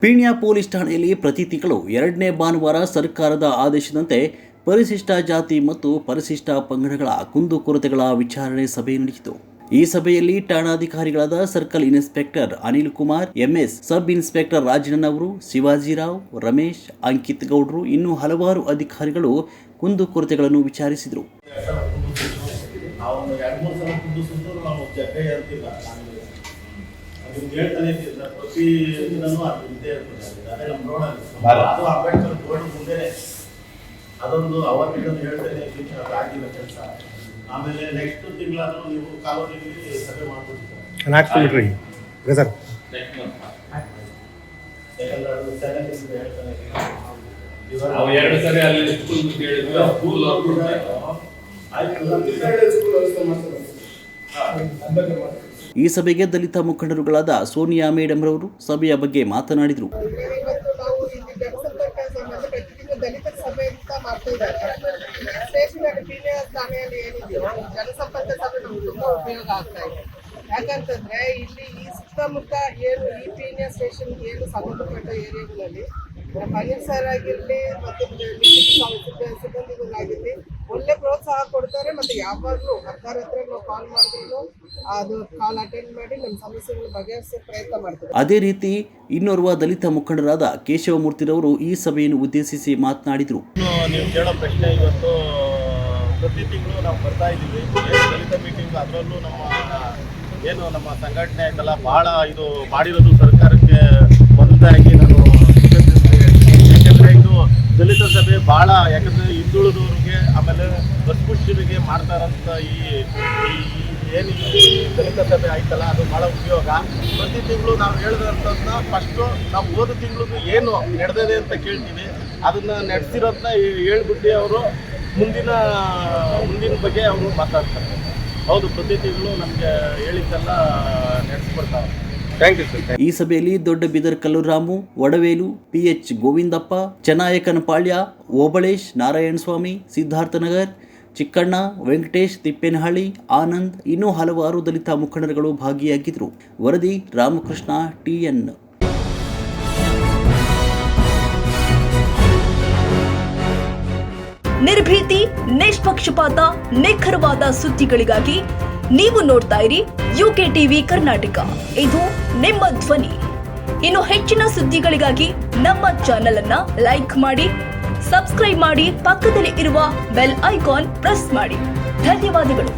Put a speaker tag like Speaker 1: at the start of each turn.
Speaker 1: Peenya police ಠಾಣೆಯಲ್ಲಿ ಪ್ರತಿ ತಿಂಗಳು 2ನೇ ಭಾನುವಾರ ಸರ್ಕಾರದ ಆದೇಶದಂತೆ ಪರಿಶಿಷ್ಟ ಜಾತಿ ಮತ್ತು ಪರಿಶಿಷ್ಟ ಪಂಗಡಗಳ ಕುಂದುಕೊರತೆಗಳ ವಿಚಾರಣೆ ಸಭೆ ನಡೆಯಿತು. ಈ ಸಭೆಯಲ್ಲಿ ಠಾಣಾಧಿಕಾರಿಗಳಾದ circle inspector Anil Kumar, MS, sub inspector ರಾಜನವರು, ಶಿವಾಜಿರಾವ್, ರಮೇಶ್, ಅಂಕಿತ್ ಗೌಡ್ರು ಇನ್ನೂ ಹಲವಾರು ಅಧಿಕಾರಿಗಳು ಕುಂದುಕೊರತೆಗಳನ್ನು ವಿಚಾರಿಸಿದರು.
Speaker 2: ಹೇಳ್ತಾನೆ ಪ್ರತಿ ದಿನನೂ ಅದು ಇದ್ದೇ ಇರ್ತದೆ. ಅದೇ ನಮ್ಮ ರೋಡಲ್ಲಿ ಅದು ಅಂಬೇಡ್ಕರ್ ರೋಡ್ ಮುಂದೆ ಅದೊಂದು ಅವತ್ತಿನ ಹೇಳ್ತೇನೆ ಆಗಿಲ್ಲ ಕೆಲಸ. ಆಮೇಲೆ ನೆಕ್ಸ್ಟ್ ತಿಂಗಳಾದ್ರೂ ನೀವು ಕಾಲೋನಿಯಲ್ಲಿ ಸಭೆ ಮಾಡ್ಬಿಡ್ತೀವಿ.
Speaker 3: ಯಾಕಂದ್ರೆ
Speaker 2: ಅದು ಸ್ಯಾನಿಟೈಸರ್ ಹೇಳ್ತಾನೆ
Speaker 4: ಎರಡು ಸರಿ ಅಲ್ಲಿ ಸ್ಕೂಲ್ ಕೇಳಿದ್ರು ಸ್ಕೂಲ್
Speaker 1: ಈ ಸಭೆಗೆ ದಲಿತ ಮುಖಂಡರುಗಳಾದ ಸೋನಿಯಾ ಮೇಡಮ್ ರವರು ಸಭೆಯ ಬಗ್ಗೆ ಮಾತನಾಡಿದರು.
Speaker 5: ದಲಿತ ಸಭೆ ಅಂತ ಮಾಡ್ತಾ ಇದ್ದಾರೆ. ಸ್ಟೇಷನರಿ ಠಾಣೆಯಲ್ಲಿ ಏನಿದೆಯೋ ಜನಸಂಪರ್ಕ ಸಭೆ ನಮ್ಗೆ ತುಂಬಾ ಉಪಯೋಗ ಆಗ್ತಾ ಇದೆ. ಯಾಕಂತಂದ್ರೆ ಇಲ್ಲಿ ಈ ಸುತ್ತಮುತ್ತ ಏನು ಈ ಪೀಣ್ಯ ಸ್ಟೇಷನ್ ಏನು ಸಂಬಂಧಪಟ್ಟ ಏರಿಯಾಗಳಲ್ಲಿ ಅನಿಲ್ ಸರ್ ಆಗಿರಲಿ ಮತ್ತು ಸಿಬ್ಬಂದಿಗಳಾಗಿರಲಿ ಒಳ್ಳೆ ಪ್ರೋತ್ಸಾಹ ಕೊಡ್ತಾರೆ. ಮತ್ತು ಯಾವಾಗಲೂ ಸರ್ಕಾರ ಹತ್ರ ನಾವು ಕಾಲ್ ಮಾಡಿದ್ರು ಅದು ಕಾಲ್ ಅಟೆಂಡ್ ಮಾಡಿ ನಮ್ಮ ಸಮಸ್ಯೆಗಳನ್ನು ಬಗೆಹರಿಸೋ ಪ್ರಯತ್ನ ಮಾಡ್ತಾರೆ.
Speaker 1: ಅದೇ ರೀತಿ ಇನ್ನೋರ್ವ ದಲಿತ ಮುಖಂಡರಾದ ಕೇಶವಮೂರ್ತಿರವರು ಈ ಸಭೆಯನ್ನು ಉದ್ದೇಶಿಸಿ ಮಾತನಾಡಿದರು.
Speaker 2: ನೀವು ಕೇಳೋ ಪ್ರಶ್ನೆ, ಇವತ್ತು ಪ್ರತಿ ತಿಂಗಳು ನಾವು ಬರ್ತಾ ಇದ್ದೀವಿ ದಲಿತ ಮೀಟಿಂಗ್. ಅದರಲ್ಲೂ ನಮ್ಮ ಸಂಘಟನೆ ಆಯ್ತಲ್ಲ, ಭಾಳ ಇದು ಮಾಡಿರೋದು ಸರ್ಕಾರಕ್ಕೆ ಒಂದಾಗಿ ನಾನು ಯಾಕಂದರೆ ಇದು ದಲಿತ ಸಭೆ ಭಾಳ, ಯಾಕಂದರೆ ಹಿಂದುಳಿದವ್ರಿಗೆ ಆಮೇಲೆ ಅಸ್ಪೃಶ್ಯರಿಗೆ ಮಾಡ್ತಾರಂಥ ಏನು ದಲಿತ ಸಭೆ ಆಯ್ತಲ್ಲ ಅದು ಭಾಳ ಉಪಯೋಗ. ಪ್ರತಿ ತಿಂಗಳು ನಾವು ಹೇಳಿದಂಥದ್ದನ್ನ ಫಸ್ಟು ನಾವು ಹೋದ ತಿಂಗಳು ಏನು ನಡೆದಿದೆ ಅಂತ ಕೇಳ್ತೀವಿ, ಅದನ್ನು ನಡೆಸಿರೋದನ್ನ ಹೇಳ್ಬಿಟ್ಟು ಅವರು ಮುಂದಿನ ಬಗ್ಗೆ ಅವರು ಮಾತಾಡ್ತಾರೆ. ಹೌದು, ಪ್ರತಿ ತಿಂಗಳು ನಮಗೆ ಹೇಳಿದ್ದೆಲ್ಲ ನಡೆಸ್ಕೊಡ್ತಾರೆ. Thank you sir.
Speaker 1: ಈ ಸಭೆಯಲ್ಲಿ ದೊಡ್ಡ ಬಿದರ್ ಕಲ್ಲುರಾಮು, ವಡವೇಲು, PH ಗೋವಿಂದಪ್ಪ, ಚನಾಯಕನಪಾಳ್ಯ, ಓಬಳೇಶ್, ನಾರಾಯಣಸ್ವಾಮಿ, ಸಿದ್ಧಾರ್ಥನಗರ್, ಚಿಕ್ಕಣ್ಣ, ವೆಂಕಟೇಶ್, ತಿಪ್ಪೇನಹಳ್ಳಿ, ಆನಂದ್ ಇನ್ನೂ ಹಲವಾರು ದಲಿತ ಮುಖಂಡರುಗಳು ಭಾಗಿಯಾಗಿದ್ದರು. ವರದಿ ರಾಮಕೃಷ್ಣ, TN.
Speaker 6: ನಿರ್ಭೀತಿ, ನಿಷ್ಪಕ್ಷಪಾತ, ನಿಖರವಾದ ಸುದ್ದಿಗಳಿಗಾಗಿ ನೀವು ನೋಡ್ತಾ ಇರಿ UK TV ಕರ್ನಾಟಕ. ಇದು ನಿಮ್ಮ ಧ್ವನಿ. ಇನ್ನು ಹೆಚ್ಚಿನ ಸುದ್ದಿಗಳಿಗಾಗಿ ನಮ್ಮ ಚಾನೆಲ್ ಅನ್ನ ಲೈಕ್ ಮಾಡಿ, ಸಬ್ಸ್ಕ್ರೈಬ್ ಮಾಡಿ, ಪಕ್ಕದಲ್ಲಿ ಇರುವ ಬೆಲ್ ಐಕಾನ್ ಪ್ರೆಸ್ ಮಾಡಿ. ಧನ್ಯವಾದಗಳು.